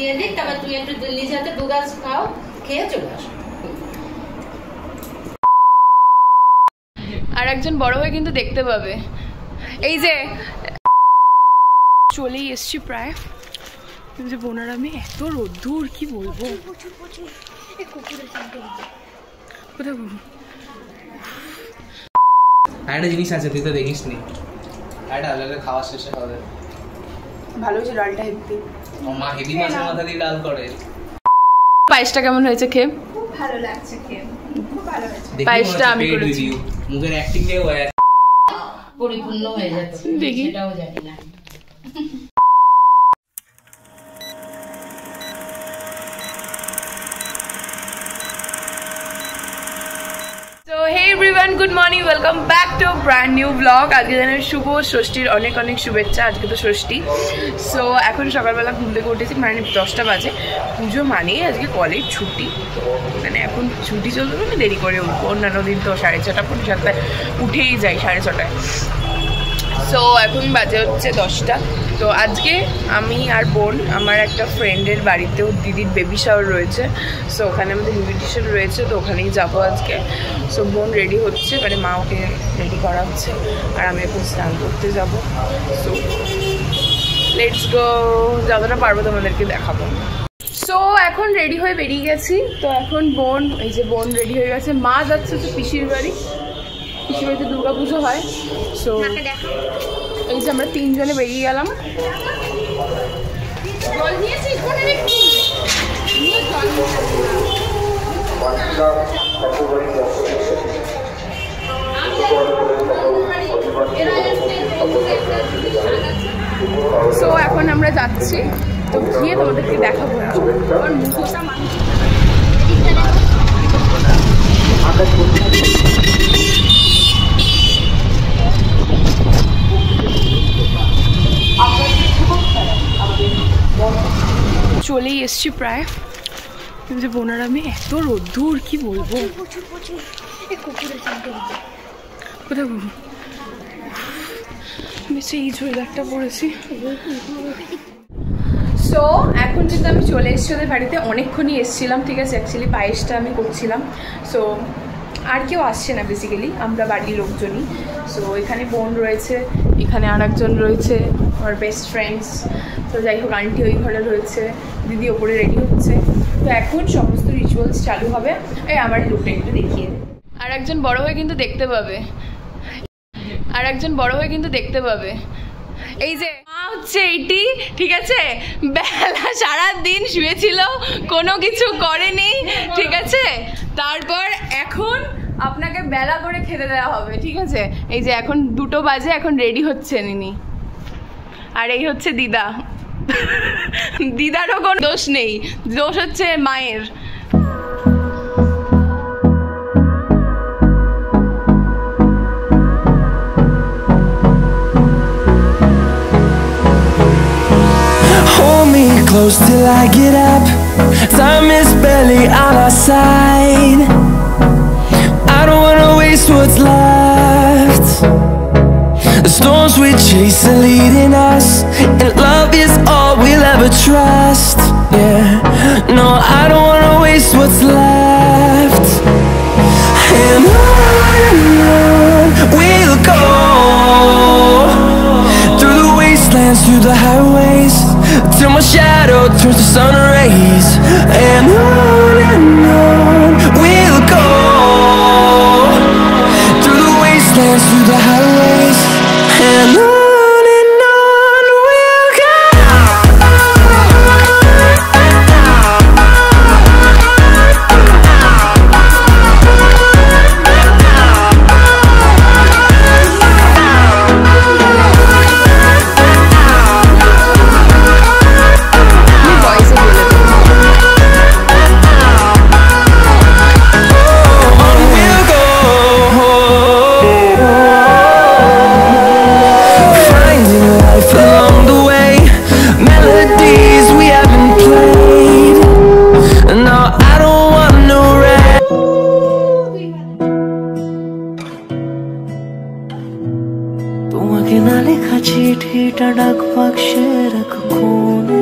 দিয়ে দিই, তারপর তুমি একটু নিজে হাতে 2 গ্লাস খাও, খেয়ে চলে আসো। আর একজন বড় হয়ে কিন্তু দেখতে পাবে। এই যে চলেই এসছি প্রায়, যে বোনার আমি এত রোদ্দুর কি বলবো। কোথায় একটা জিনিস আছে তুই তো দেখিস নি, একটা আলাদা খাওয়া শেষে হবে। ভালো হয়েছে ডালটা হেভি। মা হেভি মাছের মাথা দিয়ে ডাল করে। পায়েসটা কেমন হয়েছে খেয়ে? খুব ভালো লাগছে খেয়ে, খুব ভালো হয়েছে। পায়েসটা আমি করেছি। মুখের অ্যাক্টিং দিয়ে পরিপূর্ণ হয়ে যাচ্ছে, দেখি সেটাও জানি না। So hey everyone, good morning, welcome back to a brand new vlog. আজকে জানেন শুভ ষষ্ঠীর অনেক অনেক শুভেচ্ছা। আজকে তো ষষ্ঠী। সো এখন সকালবেলা ঘুম থেকে উঠেছি, মানে 10টা বাজে। পুজো মানে আজকে কলেজ ছুটি, মানে এখন ছুটি চলবে, মানে দেরি করে উঠবো। অন্যান্য দিন তো 6:30 পৌনে 7টায় উঠেই যাই, 6:30টায়। সো এখন বাজে হচ্ছে 10টা। তো আজকে আমি আর বোন আমার একটা ফ্রেন্ডের বাড়িতেও দিদির বেবি শাওয়ার রয়েছে। সো ওখানে আমাদের ইনভিটেশন রয়েছে, তো ওখানেই যাবো আজকে। সো বোন রেডি হচ্ছে, মানে মা ওকে রেডি করা হচ্ছে, আর আমি এখন স্নান করতে যাবো। সো লেটস গো, যতটা পারবো তোমাদেরকে দেখাবো। সো এখন রেডি হয়ে বেরিয়ে গেছি। তো এখন বোন, এই যে বোন রেডি হয়ে গেছে, মা যাচ্ছে হচ্ছে পিসির বাড়ি। পিসির বাড়িতে দুর্গাপুজো হয়। সো এই যে আমরা 3 জনে বেরিয়ে গেলাম। সো এখন আমরা যাচ্ছি, তো গিয়ে তোমাদেরকে দেখাবো। চলেই এসছি প্রায়, যে বোনার আমি এত রোদ্দুর কি বলবো। কোথায় বেশি এই ওয়েদারটা পড়েছি। সো এখন কিন্তু আমি চলে এসেছি ওদের বাড়িতে। অনেকক্ষণই এসেছিলাম, ঠিক আছে। অ্যাকচুয়ালি পায়েসটা আমি করছিলাম। সো আর কেউ আসছে না, বেসিক্যালি আমরা বাড়ির লোকজনই। সো এখানে বোন রয়েছে, এখানে আর একজন রয়েছে আমার বেস্ট ফ্রেন্ডস। তো যাই হোক, আন্টি ওই ঘরে রয়েছে, দিদি ওপরে রেডি হচ্ছে। তো এখন সমস্ত রিচুয়ালস চালু হবে। এই আমার লুকটা একটু দেখিয়ে। আর একজন বড় হয়ে কিন্তু দেখতে পাবে, আর একজন বড় হয়ে কিন্তু দেখতে পাবে। এই যে মা হচ্ছে এইটি, ঠিক আছে। বেলা সারাদিন শুয়েছিল, কোনো কিছু করেনি, ঠিক আছে। তারপর এখন আপনাকে বেলা করে খেতে দেওয়া হবে, ঠিক আছে। এই যে এখন 2টো বাজে, এখন রেডি হচ্ছে নিনি। আর এই হচ্ছে দিদা। দিদারও কোনো দোষ নেই, দোষ হচ্ছে মায়ের। Close till I get up. Time is barely on our side. I don't wanna waste what's left. The storms we chase are leading us, and love is all we'll ever trust. Yeah, no, I don't wanna waste what's left. And on we'll go, through the wastelands, through the highways, till my shadow turns to sun rays. And on we'll go, through the wastelands, through the highways. And on we'll go. তোমাকে না লেখা চিঠিটা ডাক বাক্সে রাখো কোণে,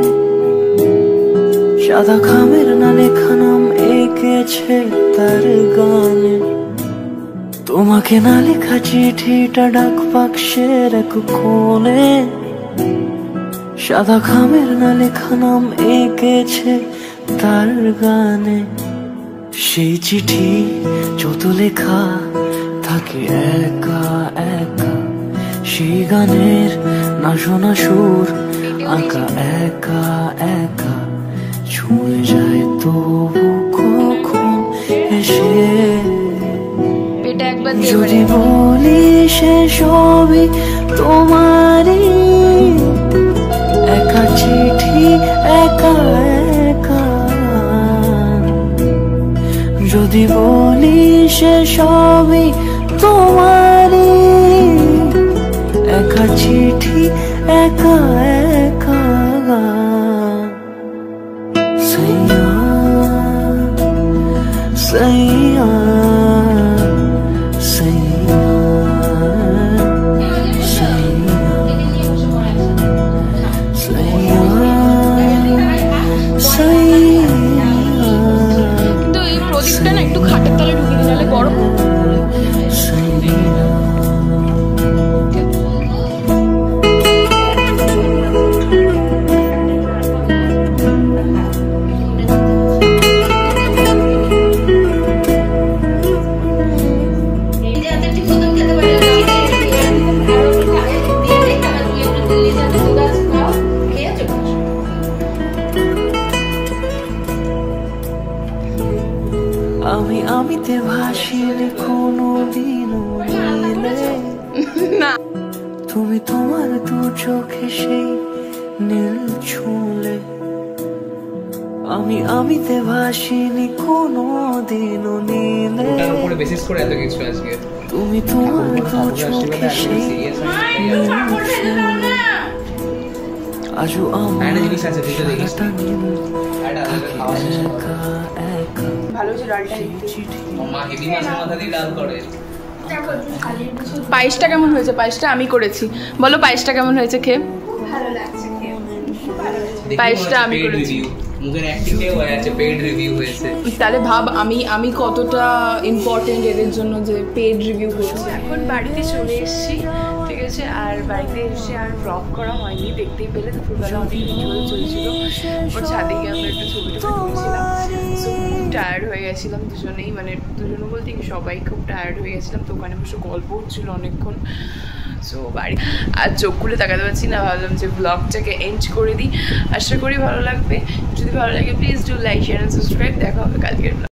সাদা খামের না লেখা নাম এঁকেছে তার গানে, তোমাকে না লেখা চিঠিটা ডাক বাক্সের এক কোণে, সাদা খামের না লেখা নাম এঁকেছে তার গানে। সেই চিঠি যত লেখা থাকে একা একা, সেই গানের না শোনা সুর আঁকা একা একা, ছুঁয়ে যায় তবু কখন এসে। যদি বলি সে সবই তোমারই, একা চিঠি একা একা। যদি বলি সে সবই তোমারই, একা চিঠি একা একা। সৈয়া সৈয়া সৈয়া সৈয়া সৈয়া। কিন্তু এই প্রদীপটা না একটু খাটের তলে ঢুকিয়ে দিলে গরম। আমি আমিতে ভাসিলে কোনোদিনও মিলে না, তুমি তোমার দু চোখে সেই নীল ছুঁলে। আমি আমিতে ভাসিনি কোনোদিনও নীলে, ওটার উপরে বেসিস করে এত কিছু আজকে। তুমি তোমার দু চোখে সেই নীল ছুঁলে। আজও আমার একটা জিনিস আছে, তুই তো দেখিস না। একটা খাওয়া শেষ একা একা ভালো হচ্ছে ডালটা। মা হেভি মাছের মাথা দিয়ে ডাল করে। পায়েসটা কেমন হয়েছে? পায়েসটা আমি করেছি, বলো পায়েসটা কেমন হয়েছে খেয়ে? ভালো লাগছে খেয়ে, খুব ভালো হয়েছে। পায়েসটা আমি করেছি। মুখের অ্যাক্টিংটাও হয়ে আছে, পেইড রিভিউ হয়েছে। তাহলে ভাব আমি কতটা ইম্পর্টেন্ট এদের জন্য যে পেড রিভিউ করছি। এখন বাড়িতে চলে এসেছি, ঠিক আছে। আর বাড়িতে এসে আর ব্লগ করা হয়নি, দেখতেই পেলে দুপুরবেলা অনেক ভিডিও চলছিল। ওর ছাদে গিয়ে আমরা একটু ছবি টবি তুলছিলাম। সো খুব টায়ার্ড হয়ে গেছিলাম দুজনেই, মানে দুজনে বলতে কি সবাই খুব টায়ার্ড হয়ে গেছিলাম। তো ওখানে বসে গল্প হচ্ছিল অনেকক্ষণ। সো বাড়ি আর চোখ খুলে তাকাতে পারছি না, ভাবলাম যে ব্লগটাকে এন্ড করে দিই। আশা করি ভালো লাগবে। যদি ভালো লাগে please do like share and subscribe. দেখা হবে কালকের ব্লগ।